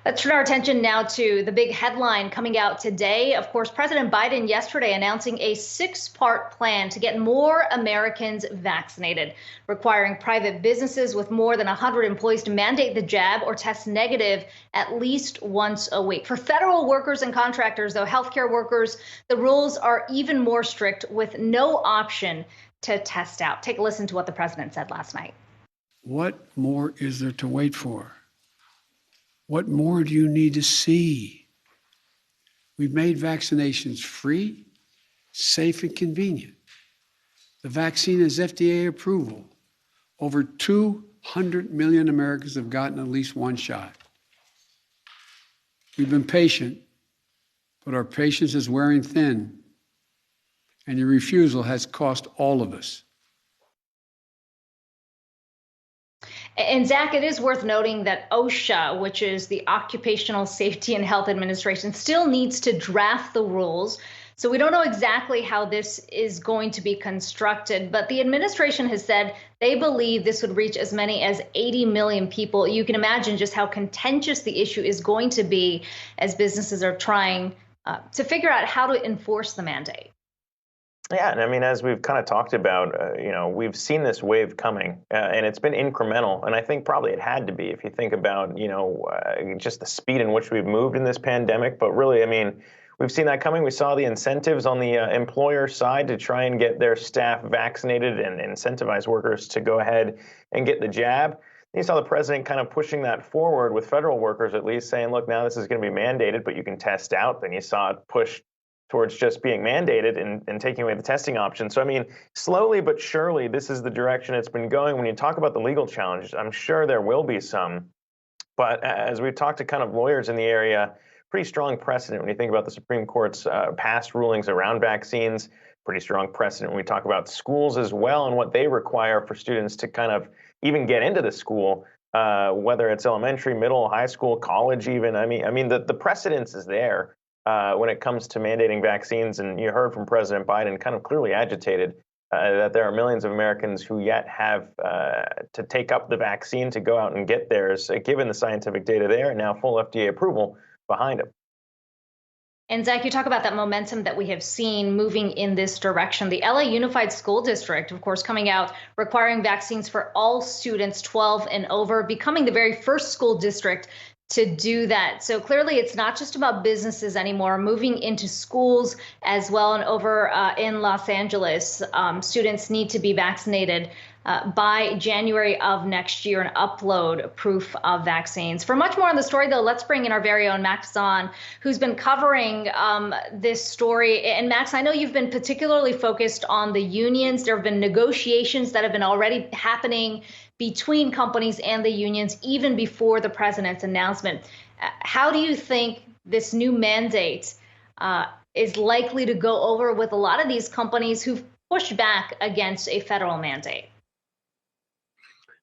Let's turn our attention now to the big headline coming out today. Of course, President Biden yesterday announcing a 6-part plan to get more Americans vaccinated, requiring private businesses with more than 100 employees to mandate the jab or test negative at least once a week. For federal workers and contractors, though, healthcare workers, the rules are even more strict with no option to test out. Take a listen to what the president said last night. What more is there to wait for? What more do you need to see? We've made vaccinations free, safe, and convenient. The vaccine has FDA approval. Over 200 million Americans have gotten at least one shot. We've been patient, but our patience is wearing thin, and your refusal has cost all of us. And Zach, it is worth noting that OSHA, which is the Occupational Safety and Health Administration, still needs to draft the rules. So we don't know exactly how this is going to be constructed, but the administration has said they believe this would reach as many as 80 million people. You can imagine just how contentious the issue is going to be as businesses are trying to figure out how to enforce the mandate. Yeah, and I mean, as we've kind of talked about, we've seen this wave coming, and it's been incremental. And I think probably it had to be if you think about, just the speed in which we've moved in this pandemic. But really, I mean, we've seen that coming. We saw the incentives on the employer side to try and get their staff vaccinated and incentivize workers to go ahead and get the jab. You saw the president kind of pushing that forward with federal workers, at least saying, look, now this is going to be mandated, but you can test out. Then you saw it push towards just being mandated and taking away the testing option. So, I mean, slowly but surely, this is the direction it's been going. When you talk about the legal challenges, I'm sure there will be some. But as we've talked to kind of lawyers in the area, pretty strong precedent when you think about the Supreme Court's past rulings around vaccines, pretty strong precedent when we talk about schools as well and what they require for students to kind of even get into the school, whether it's elementary, middle, high school, college even. I mean, the precedence is there. When it comes to mandating vaccines, and you heard from President Biden kind of clearly agitated that there are millions of Americans who yet have to take up the vaccine to go out and get theirs, given the scientific data there and now full FDA approval behind them. And Zach, you talk about that momentum that we have seen moving in this direction. The LA Unified School District, of course, coming out requiring vaccines for all students 12 and over, becoming the very first school district to do that. So clearly it's not just about businesses anymore, moving into schools as well. And over in Los Angeles, students need to be vaccinated by January of next year and upload proof of vaccines. For much more on the story, though, let's bring in our very own Max Zahn, who's been covering this story. And Max, I know you've been particularly focused on the unions. There have been negotiations that have been already happening between companies and the unions even before the president's announcement. How do you think this new mandate is likely to go over with a lot of these companies who've pushed back against a federal mandate?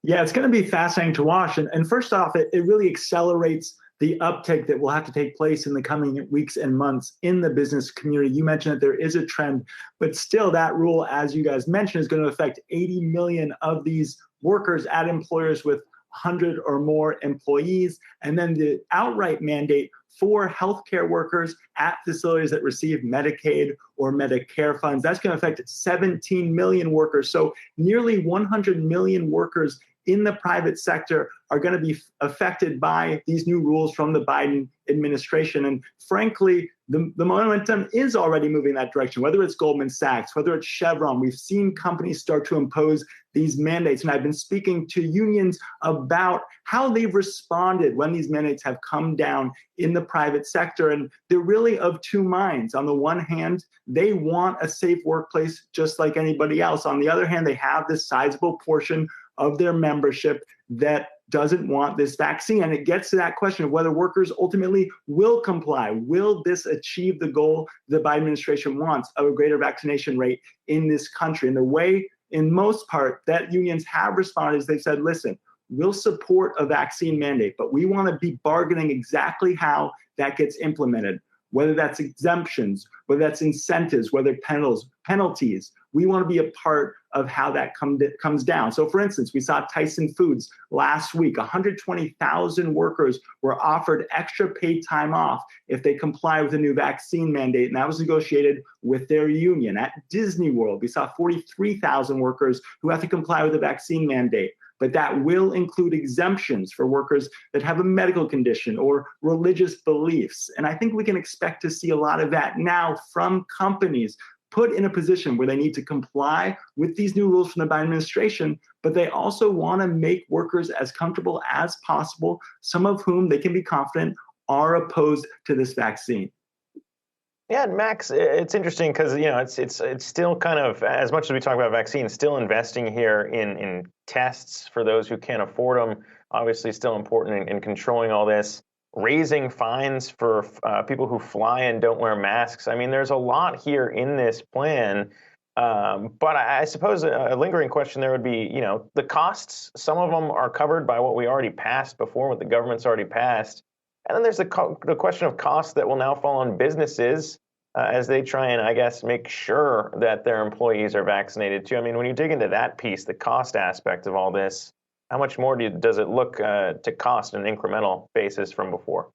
Yeah, it's going to be fascinating to watch. And first off, it really accelerates the uptick that will have to take place in the coming weeks and months in the business community. You mentioned that there is a trend, but still that rule, as you guys mentioned, is going to affect 80 million of these workers at employers with 100 or more employees. And then the outright mandate for healthcare workers at facilities that receive Medicaid or Medicare funds, that's going to affect 17 million workers. So nearly 100 million workers in the private sector are going to be affected by these new rules from the Biden administration. And frankly, the momentum is already moving that direction, whether it's Goldman Sachs, whether it's Chevron. We've seen companies start to impose these mandates. And I've been speaking to unions about how they've responded when these mandates have come down in the private sector. And they're really of two minds. On the one hand, they want a safe workplace just like anybody else. On the other hand, they have this sizable portion of their membership that doesn't want this vaccine. And it gets to that question of whether workers ultimately will comply. Will this achieve the goal the Biden administration wants of a greater vaccination rate in this country? And the way, in most part, that unions have responded is they've said, listen, we'll support a vaccine mandate, but we want to be bargaining exactly how that gets implemented. whether that's exemptions, whether that's incentives, whether penalties. We want to be a part of how that comes down. So for instance, we saw Tyson Foods last week, 120,000 workers were offered extra paid time off if they comply with a new vaccine mandate, and that was negotiated with their union. At Disney World, we saw 43,000 workers who have to comply with a vaccine mandate, but that will include exemptions for workers that have a medical condition or religious beliefs. And I think we can expect to see a lot of that now from companies put in a position where they need to comply with these new rules from the Biden administration, but they also want to make workers as comfortable as possible, some of whom they can be confident are opposed to this vaccine. Yeah, and Max, it's interesting because it's still kind of, as much as we talk about vaccines, still investing here in tests for those who can't afford them. Obviously, still important in controlling all this. Raising fines for people who fly and don't wear masks. I mean, there's a lot here in this plan. But I suppose a lingering question there would be, the costs. Some of them are covered by what we already passed before, what the government's already passed. And then there's the question of costs that will now fall on businesses as they try and, I guess, make sure that their employees are vaccinated too. I mean, when you dig into that piece, the cost aspect of all this, how much more does it look to cost on an incremental basis from before?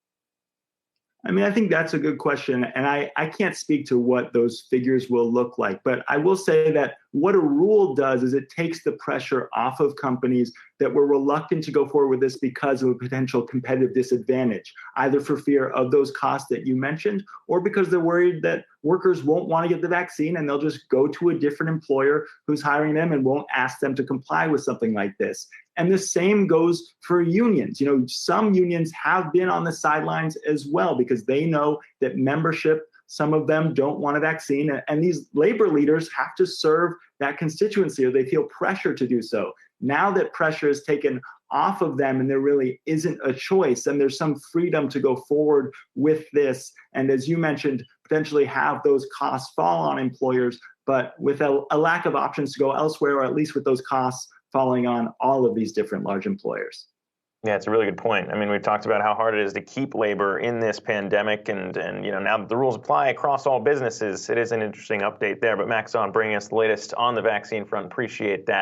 I mean, I think that's a good question. And I can't speak to what those figures will look like. But I will say that what a rule does is it takes the pressure off of companies that were reluctant to go forward with this because of a potential competitive disadvantage, either for fear of those costs that you mentioned, or because they're worried that workers won't want to get the vaccine and they'll just go to a different employer who's hiring them and won't ask them to comply with something like this. And the same goes for unions. Some unions have been on the sidelines as well because they know that membership, some of them don't want a vaccine, and these labor leaders have to serve that constituency or they feel pressure to do so. Now that pressure is taken off of them and there really isn't a choice and there's some freedom to go forward with this, and as you mentioned, potentially have those costs fall on employers, but with a lack of options to go elsewhere, or at least with those costs falling on all of these different large employers. Yeah, it's a really good point. I mean, we've talked about how hard it is to keep labor in this pandemic, and now that the rules apply across all businesses, it is an interesting update there. But Max, Zahn bringing us the latest on the vaccine front. Appreciate that.